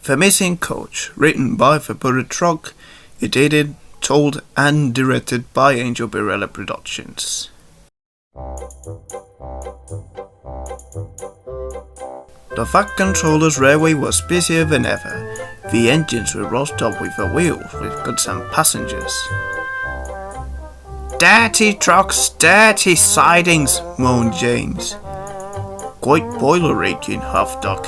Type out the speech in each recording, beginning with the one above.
The Missing Coach, written by TheBuriedTruck, edited, told and directed by Angel Birella Productions. The Fat Controller's railway was busier than ever. The engines were rolled up with the wheels with goods and passengers. "Dirty trucks, dirty sidings," moaned James. "Quite boiler-raking," huffed Doc.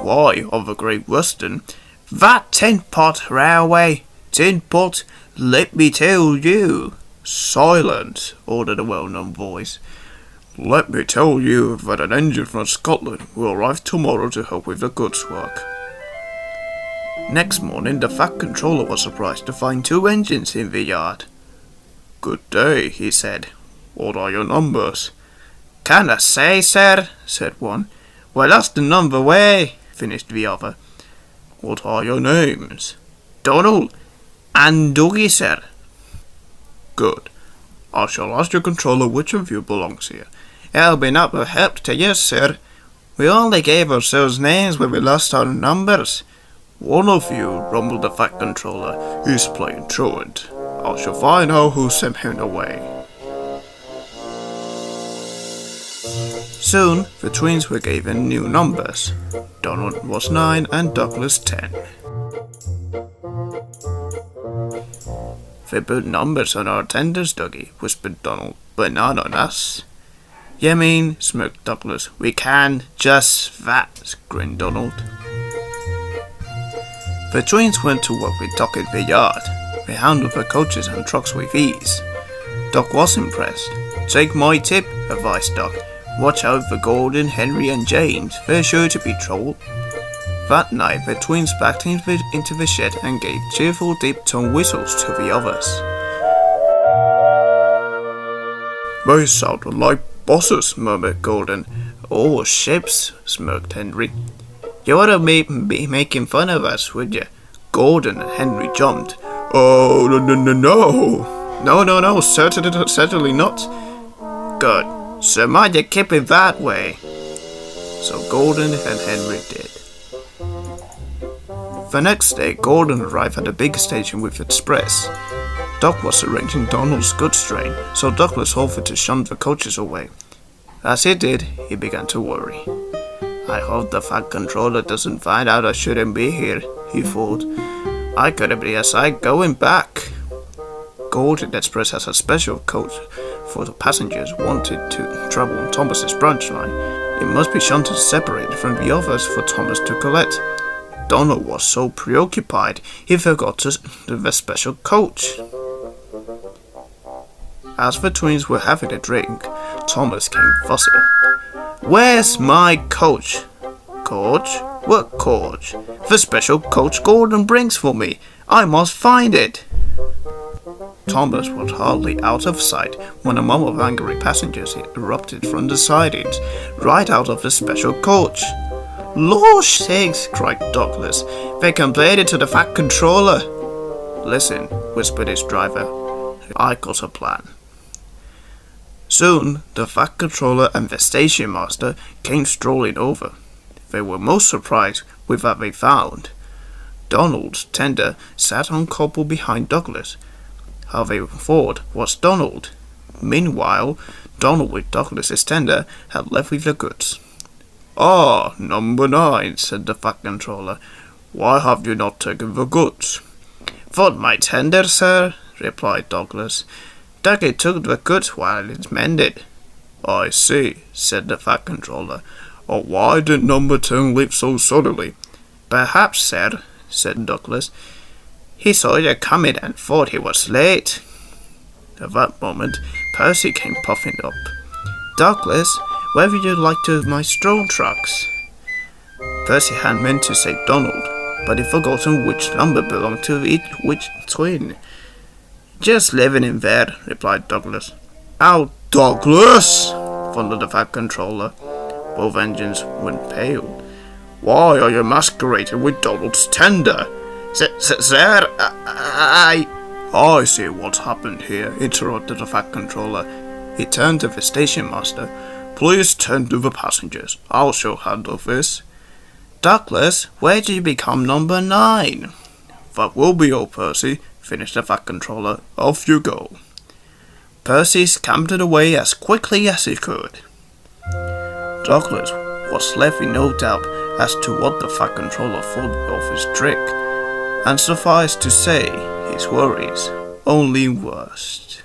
"Why, of the Great Western, that tin-pot railway, tin-pot, let me tell you." "Silence," ordered a well-known voice. "Let me tell you that an engine from Scotland will arrive tomorrow to help with the goods work." Next morning, the Fat Controller was surprised to find 2 engines in the yard. "Good day," he said. "What are your numbers?" "Can't I say, sir?" said one. "Well, that's the number way," finished the other. "What are your names?" "Donald and Dougie, sir." "Good. I shall ask your controller which of you belongs here." "It'll be not of help to you, sir. We only gave ourselves names when we lost our numbers." "One of you," rumbled the Fat Controller, "is playing truant. I shall find out who sent him away." Soon, the twins were given new numbers. Donald was 9 and Douglas 10. "They put numbers on our tenders, Dougie," whispered Donald, "but not on us." "You mean," smirked Douglas, "we can just that," grinned Donald. The twins went to work with Doc in the yard. They handled the coaches and trucks with ease. Doc was impressed. "Take my tip," advised Doc. "Watch out for Gordon, Henry and James. They're sure to be trouble." That night, the twins backed into the shed and gave cheerful deep-toned whistles to the others. "They sounded like bosses," murmured Gordon. "Or ships," smirked Henry. "You wouldn't be making fun of us, would you?" Gordon and Henry jumped. "Oh, no, certainly not." "Good. So mind you keep it that way." So Gordon and Henry did. The next day, Gordon arrived at the big station with Express. Doc was arranging Donald's goods train, so Douglas offered to shunt the coaches away. As he did, he began to worry. "I hope the Fat Controller doesn't find out I shouldn't be here," he thought. "I could be a sight going back." Gordon Express has a special coach for the passengers wanted to travel on Thomas's branch line. It must be shunted separated from the others for Thomas to collect. Donald was so preoccupied he forgot the special coach. As the twins were having a drink, Thomas came fussy. "Where's my coach?" "Coach? What coach?" "The special coach Gordon brings for me. I must find it." Thomas was hardly out of sight when a mob of angry passengers erupted from the sidings, right out of the special coach. "Lord sakes!" cried Douglas. "They complained to the Fat Controller." "Listen," whispered his driver. "I got a plan." Soon, the Fat Controller and the station master came strolling over. They were most surprised with what they found. Donald's tender sat on cobble behind Douglas. How they thought was Donald. Meanwhile, Donald with Douglas's tender had left with the goods. "Ah, number 9, said the Fat Controller. "Why have you not taken the goods?" "For my tender, sir," replied Douglas. "Dougie took the goods while it's mended." "I see," said the Fat Controller. "Why did number 10 leave so suddenly?" "Perhaps, sir," said Douglas, "he saw you coming and thought he was late." At that moment, Percy came puffing up. "Douglas, where would you like to my straw trucks?" Percy had meant to say Donald, but he'd forgotten which number belonged to which twin. "Just living in there," replied Douglas. "Oh, Douglas!" thundered the Fat Controller. Both engines went pale. "Why are you masquerading with Donald's tender?" Sir, I see what's happened here," interrupted the Fat Controller. He turned to the station master. "Please tend to the passengers. I'll show handle this." Douglas, where did you become number 9? That will be all, Percy, finished the Fat Controller. Off you go. Percy scampered away as quickly as he could. Douglas was left in no doubt as to what the Fat Controller thought of his trick, and suffice to say, his worries only worsened.